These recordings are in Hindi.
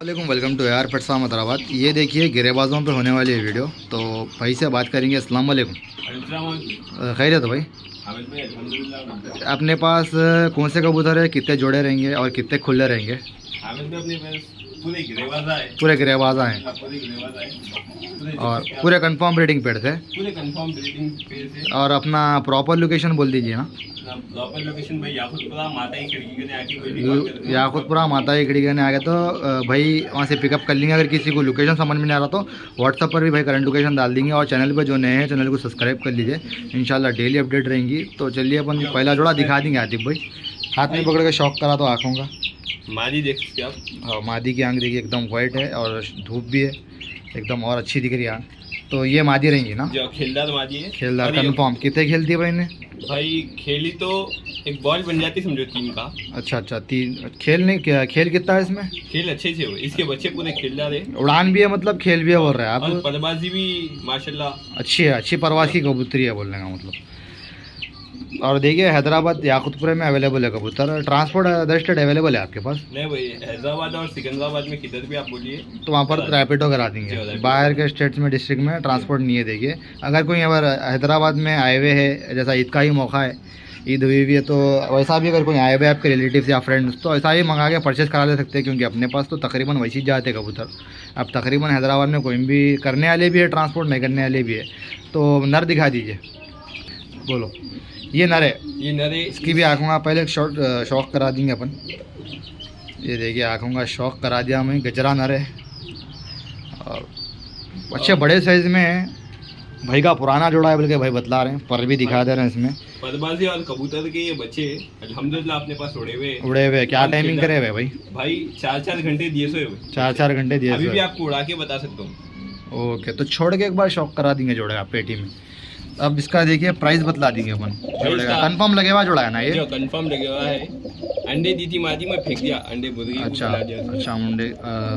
वालेकुम, वेलकम टू यार पेट्स फार्म हैदराबाद। ये देखिए गिरेबाजों पे होने वाली है वीडियो, तो भाई से बात करेंगे। अस्सलाम वालेकुम। खैरियत भाई? अपने पास कौन से कबूतर है, कितने जोड़े रहेंगे और कितने खुले रहेंगे? पूरे गिरेबाजा हैं और पूरे कंफर्म ब्रीडिंग पेड़ थे। और अपना प्रॉपर लोकेशन बोल दीजिए ना। प्रॉपर लोकेशन भाई याकुतपुरा माता की खिड़की के आके याकुतपुरा माता की खिड़की ने आगे तो भाई वहाँ से पिकअप कर लेंगे। अगर किसी को लोकेशन समझ में नहीं आ रहा तो व्हाट्सअप पर भी भाई करंट लोकेशन डाल देंगे। और चैनल पर जो नए हैं चैनल को सब्सक्राइब कर लीजिए, इंशाल्लाह डेली अपडेट रहेंगी। तो चलिए अपन पहला जोड़ा दिखा देंगे। आतिफ भाई हाथ में पकड़ के शौक करा तो आँखों का। मादी देख सकते आप। हाँ, मादी की आँख देखिए एकदम वाइट है और धूप भी है एकदम, और अच्छी दिख रही है आँख। तो ये मादी रहेंगी ना? जो खेलदार मादी है। खेलदार कन्फर्म। कितने खेलती है भाई ने? भाई खेली तो एक बॉल बन जाती समझो 3 का। अच्छा 3 खेल नहीं क्या? खेल कितना है इसमें? खेल अच्छे से हो, इसके बच्चे पूरे खेलदार है। उड़ान भी है मतलब, खेल भी है बोल रहे हैं आप? और परबाजी भी माशाल्लाह अच्छी है, अच्छी परवाज की कबूतरी है बोलने का मतलब। और देखिए हैदराबाद याकुतपुरे में अवेलेबल है कबूतर। ट्रांसपोर्ट अदर स्टेट अवेलेबल है आपके पास? नहीं भाई, हैदराबाद और सिकंदराबाद में किधर भी आप बोलिए तो वहाँ पर रैपिडो करा देंगे। बाहर के स्टेट्स में डिस्ट्रिक्ट में ट्रांसपोर्ट नहीं है। देखिए अगर कोई अगर हैदराबाद में आए हुए है, जैसा ईद का ही मौका है, ईद हुई भी है, तो वैसा भी अगर कोई आए हुए आपके रिलेटिव्स या फ्रेंड्स, तो ऐसा ही मंगा के परचेज़ करा ले सकते हैं। क्योंकि अपने पास तो तकरीबन वैसे ही जाते हैं कबूतर। अब तकरीबन हैदराबाद में कोई भी करने वाले भी है ट्रांसपोर्ट, नहीं करने वाले भी है। तो नर दिखा दीजिए, बोलो। ये नर है? ये नर है। इसकी भी आँखों का पहले शौक करा देंगे अपन। ये देखिए आँखों का शौक करा दिया हमें। गजरा नर है और अच्छे बड़े साइज़ में है। भाई का पुराना जोड़ा है बल्कि भाई बतला रहे हैं, पर भी दिखा दे रहे हैं इसमें। परबाजी और कबूतर के ये बच्चे अल्हम्दुलिल्लाह अपने पास उड़े हुए। क्या टाइमिंग करे हुए भाई? भाई 4-4 घंटे दिए सोए हुए। 4-4 घंटे दिए? अभी भी आपको उड़ा के बता सकता हूँ। ओके, तो छोड़ के एक बार शौक करा देंगे जोड़े आप पेटी में। अब इसका देखिए प्राइस बतला देंगे अपन। जोड़े का कंफर्म लगे हुआ जोड़ा है ना ये? जो कंफर्म लगे हुआ है। अंडे दी थी मादी में, फेंक दिया अंडे मुर्गी को खिला दिया। अच्छा मुंडे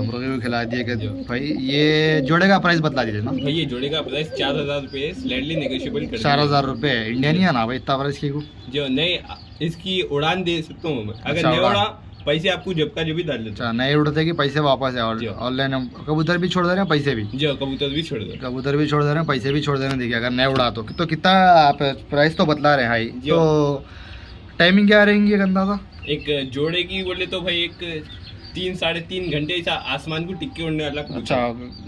मुर्गे को खिला दिया कि भाई। ये जोड़े का प्राइस बतला दीजिए ना भाई। ये जोड़े का प्राइस 4000 रुपये स्लाइटली नेगोशिएबल कर 4000 रुपये इंडियन ही है ना भाई? इतना प्राइस की को जो नहीं, इसकी उड़ान दे सकता हूँ मैं। अगर नहीं उड़ा पैसे आपको जब का जो भी डाल देता। नहीं उड़ते कि पैसे वापस है? ऑनलाइन कबूतर भी छोड़ दे रहे हैं, पैसे भी? जो कबूतर भी छोड़ दे, कबूतर भी छोड़ दे रहे हैं, पैसे भी छोड़ दे रहे हैं। देखिए अगर नहीं उड़ा तो कितना आप प्राइस तो बतला रहे हैं हाई। तो टाइमिंग क्या रहेंगी अंदाजा? एक जोड़े की बोले तो भाई एक 3-3.5 घंटे ऐसा आसमान को टिक्के उड़ने वाला। अच्छा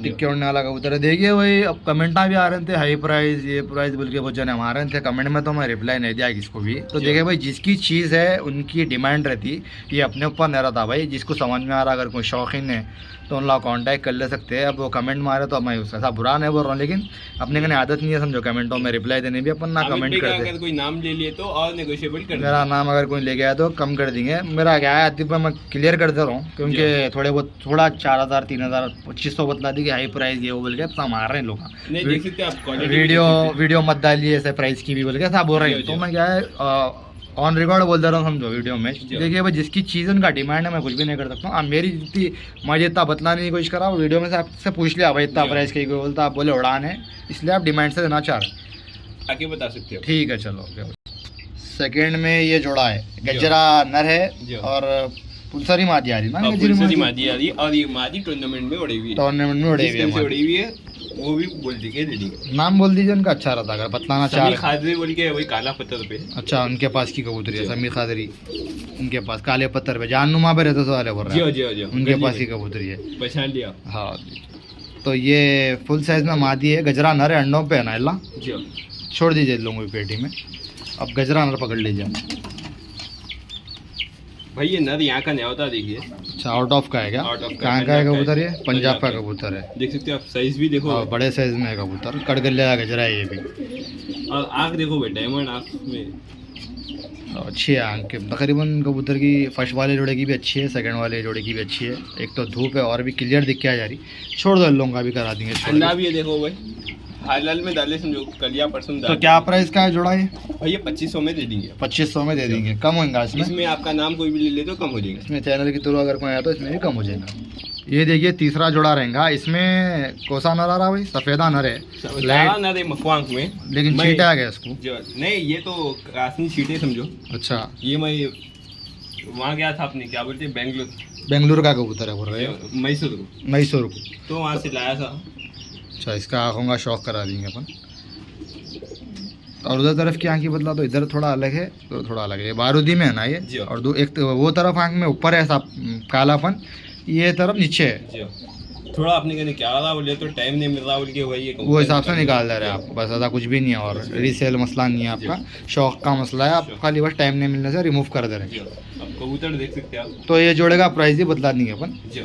टिक्के उड़ने वाला कबूतर है। देखिए भाई अब कमेंट भी आ रहे थे हाई प्राइस, ये प्राइस बोल के बहुत जने हम आ रहे थे कमेंट में, तो मैं रिप्लाई नहीं दिया किसको भी। तो देखिए भाई जिसकी चीज़ है उनकी डिमांड रहती, ये अपने ऊपर नहीं रहता भाई। जिसको समझ में आ रहा, अगर कोई शौकीन है तो उनका कांटेक्ट कर ले सकते हैं। अब वो कमेंट मारे तो मैं उसका ऐसा बुरा नहीं बोल रहा हूँ, लेकिन अपने कहने आदत नहीं है समझो कमेंटों में रिप्लाई देने भी। अपन ना कमेंट करते, अगर कोई नाम ले लिए तो और नेगोशिएबल कर। मेरा नाम अगर कोई ले गया तो कम कर देंगे। मेरा क्या है आतिफ मैं क्लियर कर दे रहा हूँ, क्योंकि थोड़े बहुत थोड़ा 4000 3000 2500 बतला दी कि हाई प्राइस ये वो बोल के अब मार रहे हैं लोग। वीडियो मत डालिए ऐसे प्राइस की भी बोल के ऐसा बोल रहे हैं। तो मैं क्या है ऑन रिकॉर्ड बोल दे रहा हूँ समझो वीडियो में। देखिए भाई जिसकी चीज़ उनका डिमांड है, मैं कुछ भी नहीं कर सकता हूँ। अब मेरी जितनी मैं इतना बतलाने की कोशिश करा, वीडियो में से आपसे पूछ लिया भाई इतना प्राइस कहीं कोई बोलता, आप बोले उड़ान है, इसलिए आप डिमांड से देना चाह रहे हैं। आगे बता सकते हो। ठीक है चलो। सेकेंड में ये जोड़ा है, गजरा नर है और पुलसरी मादी आ रही ना? पुलसरी मादी आ रही है और ये मादी टूर्नामेंट में उड़ी हुई है। टूर्नामेंट में उड़ी हुई है, वो भी बोल दीजिए। नाम बोल दीजिए उनका, अच्छा रहता अगर बतलाना चाह रहे। खादरी बोल के वही काला पत्थर पे। अच्छा उनके पास की कबूतरी है समीर खादरी, उनके पास काले पत्थर पे जाननुमा पे रहते वाले बोल रहे हैं, उनके पास ही कबूतरी है। पहचान लिया? हाँ। तो ये फुल साइज में मादी है, गजरा नर है, अंडों पे है ना? अल्लाह छोड़ दीजिए लोगों की पेटी में। अब गजरा नर पकड़ लीजिए भाई। ये नर यहाँ का नहीं होता, देखिए। अच्छा आउट ऑफ का है क्या? कहाँ का है कबूतर? ये पंजाब का कबूतर है, देख सकते हो आप। साइज भी देखो, बड़े साइज में है कबूतर। कड़गलिया गजरा है ये भी। और आँख देखो भाई, डायमंड आँख में अच्छी है आँख के। तकरीबन कबूतर की फर्स्ट वाले जोड़े की भी अच्छी है, सेकंड वाले जोड़े की भी अच्छी है। एक तो धूप है और भी क्लियर दिख के आ जा रही। छोड़ दो लोगों का भी करा देंगे। अंडा भी है देखो भाई, हाल में डाले समझो, कल या परसों। तो क्या प्राइस का है जोड़ा ये? भाई ये 2500 में दे देंगे। 2500 में दे देंगे? कम होगा इसमें आपका नाम कोई भी ले ले तो कम हो जाएगा। इसमें चैनल के थ्रू अगर कोई आया तो इसमें भी कम हो जाएगा। ये देखिए तीसरा जोड़ा रहेगा। इसमें कोसा नर आ रहा भाई? सफेदा नर है, नर है मखवांक में, लेकिन चीटे आ गया इसको। नहीं ये तो कासनी चीटे समझो। अच्छा ये मैं वहाँ गया था अपने क्या बोलते हैं बेंगलोर, बेंगलुरु का कबूतर है बोल रहे हो? मैसूर को। मैसूर को। तो वहाँ से लाया था। अच्छा, इसका आँखों का शौक करा देंगे अपन। और उधर तरफ की आँख बदला तो इधर थोड़ा अलग है, तो थोड़ा अलग है। बारूदी में है ना जी। ये, और एक तो वो तरफ आँख में ऊपर है ऐसा कालापन, ये तरफ नीचे है। जी। थोड़ा अपने कहने क्या रहा बोले तो टाइम नहीं मिल रहा बोल के वही वो हिसाब से निकाल दे रहे हैं आप, बस ऐसा कुछ भी नहीं है। और रीसेल मसला नहीं है आपका, शौक का मसला है, आप खाली बस टाइम नहीं मिलने से रिमूव कर दे रहे हैं। अब कबूतर देख सकते हैं आप। तो ये जोड़े का प्राइस ही बदला देंगे अपन। जी।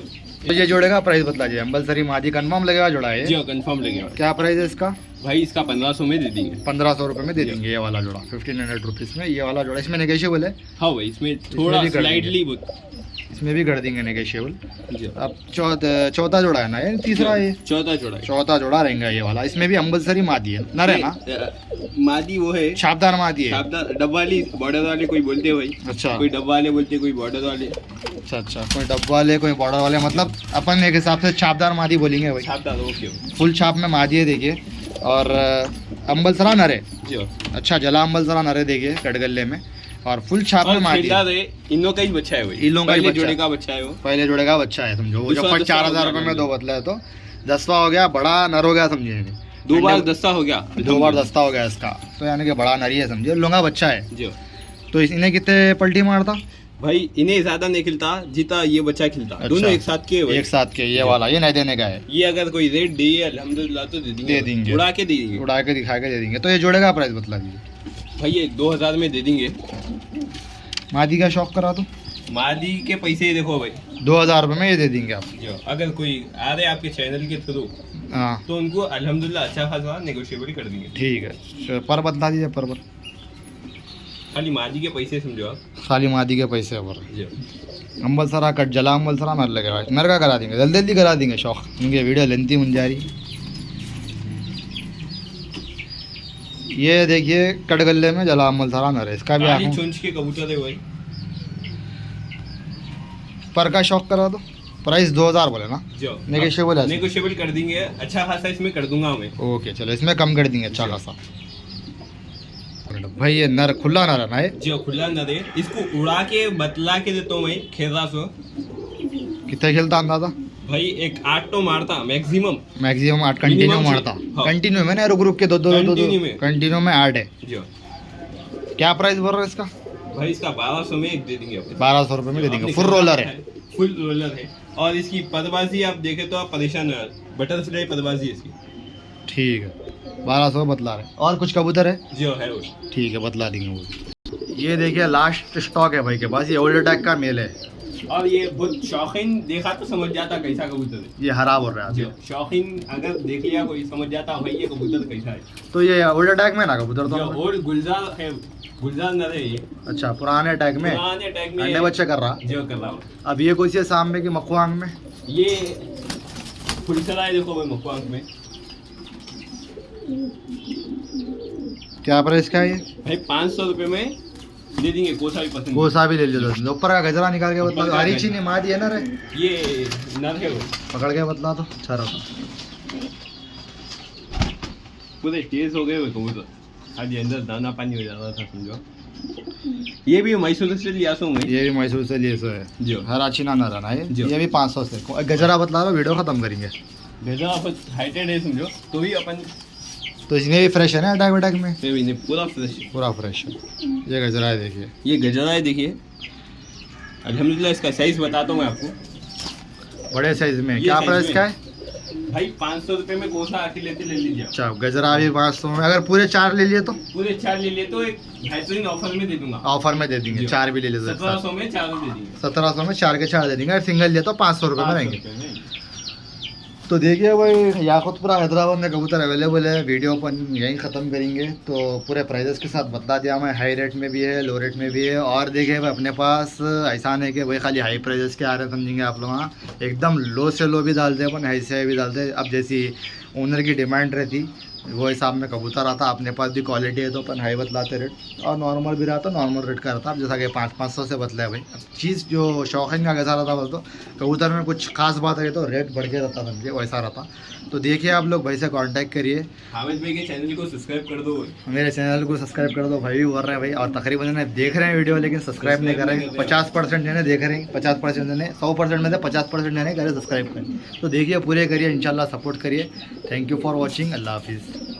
तो ये जोड़े का प्राइस बदला दीजिए। अम्बलसरी मादी कंफर्म लगेगा जोड़ा है? जी कंफर्म लगेगा। क्या प्राइस है इसका? भाई इसका 1500 में दे देंगे। 1500 रुपये में दे देंगे ये वाला जोड़ा, 1500 रुपीज़ में ये वाला जोड़ा। इसमें नेगोशिएबल है? हाँ भाई, इसमें थोड़ा स्लाइडली इसमें भी कर देंगे नेगोशिएबल। जी। अब चौथा जोड़ा है ना ये? तीसरा ये चौथा जोड़ा है। चौथा जोड़ा रहेगा ये वाला। इसमें भी अम्बलसरी मादी है, नर है ना? मादी वो है, छापदार मादी है। छापदार डब्बा वाली, बॉर्डर वाले कोई बोलते हैं भाई। अच्छा, कोई डब्बा वाले बोलते, कोई बॉर्डर वाले। अच्छा अच्छा, कोई डब्बा वाले कोई बॉर्डर वाले, मतलब अपन एक हिसाब से छापदार मादी बोलेंगे भाई। छापदार, ओके। फुल फुल छाप में मादी है देखिए। और अम्बलसरा नर है। जी। अच्छा, जला अम्बलसरा नर है देखिए कटगल्ले में, और फुल छाप में मादी है। इन लोग का ही बच्चा है भाई। इन लोगों का ही पहले बच्चा जोड़े का बच्चा है वो। पहले जोड़े का बच्चा है समझो। वो जो 4000 रुपये में 2 बदला है, तो 10वां हो गया, बड़ा नर हो गया समझे। 2 बार दस्ता हो गया। 2 बार दस्ता हो गया इसका, तो यानी कि बड़ा नरी है समझे, लोंगा बच्चा है। जी। तो इन्हें कितने पलटी मारता भाई? इन्हें ज्यादा नहीं खिलता जितना ये बच्चा खिलता। अच्छा। दोनों एक साथ के भाई। एक साथ के। ये वाला ये नहीं देने का है। ये अगर कोई रेट दे अल्हम्दुलिल्लाह तो दे देंगे। उड़ा के दे देंगे। उड़ा के दिखा के दे देंगे। तो ये जोड़े का प्राइस बतला दीजिए भाई। ये 2000 में दे देंगे। मादी का शौक करा दो। मादी के पैसे देखो भाई, 2000 रुपये में ये दे देंगे आप। जो अगर कोई आ रहे आपके चैनल के थ्रू हाँ तो उनको अल्हम्दुलिल्लाह अच्छा खासा नेगोशिएबल कर देंगे। ठीक है, पर बतला दीजिए। पर खाली मादी के पैसे समझो आप। खाली मादी के पैसे पर। जी। अम्बलसरा कट जला अम्बलसरा नर लगेगा, नर का करा देंगे, जल्दी जल्दी करा देंगे शौक, क्योंकि वीडियो लेंथी बन जा रही। ये देखिए कटगल्ले में जला अम्बलसरा नर है, इसका भी काली आँखों चुंच के कबूतर है भाई। पर का शौक करा दो। प्राइस 2000 बोले ना? जो नेगोशिएबल है? नेगोशिएबल कर देंगे, अच्छा खासा इसमें कर दूंगा मैं। ओके चलो, इसमें कम कर देंगे अच्छा खासा। भाई ये नर खुला नर है ना ये? जो खुला न दे, इसको उड़ा के बतला के देता हूँ मैं खेरा से। कितने खेलता अंदाजा? भाई एक 8 तो मारता मैक्सिमम। 8 कंटिन्यू Minimum मारता। हाँ। कंटिन्यू में ना, रुक रुक के दो Continue में। कंटिन्यू में 8 है। जो क्या प्राइस बोल रहे हैं इसका? भाई इसका 1200 में एक दे देंगे आपको। 1200 रुपये में दे देंगे। फुल रोलर है? फुल रोलर है। और इसकी पदबाजी आप देखें तो आप परेशान हो, बटरफ्लाई पदबाजी है इसकी। ठीक है, 1200 बतला रहे। और कुछ कबूतर है? जो है वो। ठीक है, बतला देंगे वो। ये देखिए लास्ट स्टॉक है भाई के पास, ये ओल्ड अटैक का मेल है। और ये बहुत शौकीन देखा तो समझ जाता कैसा कबूतर है। ये हरा बोल रहा है। जो शौकीन अगर देख लिया कोई समझ जाता भाई ये कबूतर कैसा है। तो ये ओल्ड अटैक में ना कबूतर जो तो? और गुलजार है, गुलजार नर है ये। अच्छा, पुराने अटैक में पुराने अटैक में अंडे बच्चे कर रहा। जो कर रहा हूँ। अब ये कोई सी सामने की मखुआंग में? ये फुलसला है, देखो भाई मकवांग में। क्या प्राइस का है ये? भाई 500 रुपये में दे देंगे, कोसा भी पसंद। गोसा भी ले लो। ऊपर का गजरा निकाल के बतला दो। हरी चीनी मादी है ना रे? ये नर है वो। पकड़ के बतला दो। अच्छा रहा। पूरे तेज हो गए वो कबूतर, आज अंदर दाना पानी हो जाता था समझो। ये भी मैसूर से लिया सो मैं। ये भी मैसूर से लिए सो है। जो हरा चीना ना रहना है। जो। ये भी 500 से। गजरा बतला दो, वीडियो खत्म करेंगे। भेजा अपन हाइटेड है समझो, तो भी अपन तो इसमें भी फ्रेश है ना अटैक वटैक में? पूरा फ्रेश है। पूरा फ्रेश है। ये गजरा है देखिए। ये गजरा है देखिए। अल्हम्दुलिल्लाह इसका साइज बताता हूँ मैं आपको। बड़े साइज में। ये क्या साइज प्राइस में। का है? भाई 500 रुपये में कोसा आके लेते ले लीजिए। अच्छा, गजरा भी 500 में। अगर पूरे 4 ले लिए तो? पूरे 4 ले लिए तो एक बेहतरीन ऑफर में दे दूंगा। ऑफर में दे देंगे। 4 भी ले ले सकते। 1700 में 4 दे देंगे। 1700 में 4 के 4 दे देंगे। अगर सिंगल लिए तो 500 रुपये में रहेंगे। 500 रुपये में। तो देखिए भाई, याकुतपुरा हैदराबाद में कबूतर अवेलेबल है। वीडियो अपन यहीं ख़त्म करेंगे। तो पूरे प्राइजेस के साथ बता दिया मैं, हाई रेट में भी है, लो रेट में भी है। और देखिए भाई, अपने पास ऐसा नहीं कि भाई खाली हाई प्राइजेस के आ रहे हैं समझेंगे आप लोग। हाँ, एकदम लो से लो भी डालते हैं अपन, हाई से हाई भी डालते हैं। अब जैसी ओनर की डिमांड रहती वो हिसाब में कबूतर आता, अपने पास भी क्वालिटी है तो अपन हाई बतलाते रेट, और नॉर्मल भी रहता नॉर्मल रेट का रहता। अब जैसा कि 500 से बतला है भाई। अब चीज़ जो शौकीन का कैसा रहता बोल तो कबूतर में कुछ खास बात है तो रेट बढ़ के रहता, समझिए वैसा रहता। तो देखिए आप लोग भाई से कांटेक्ट करिए। हामिद भाई के चैनल को सब्सक्राइब कर दो, मेरे चैनल को सब्सक्राइब कर दो, भाई भी बोल रहे हैं भाई। और तकरीबन जने देख रहे हैं वीडियो लेकिन सब्सक्राइब नहीं कर रहे हैं। 50% जने देख रहे हैं, 50% जने 100% में से 50% जने करे सब्सक्राइब करें। तो देखिए पूरे करिए, इंशाल्लाह सपोर्ट करिए। थैंक यू फॉर वॉचिंग, अल्लाह हाफिज़।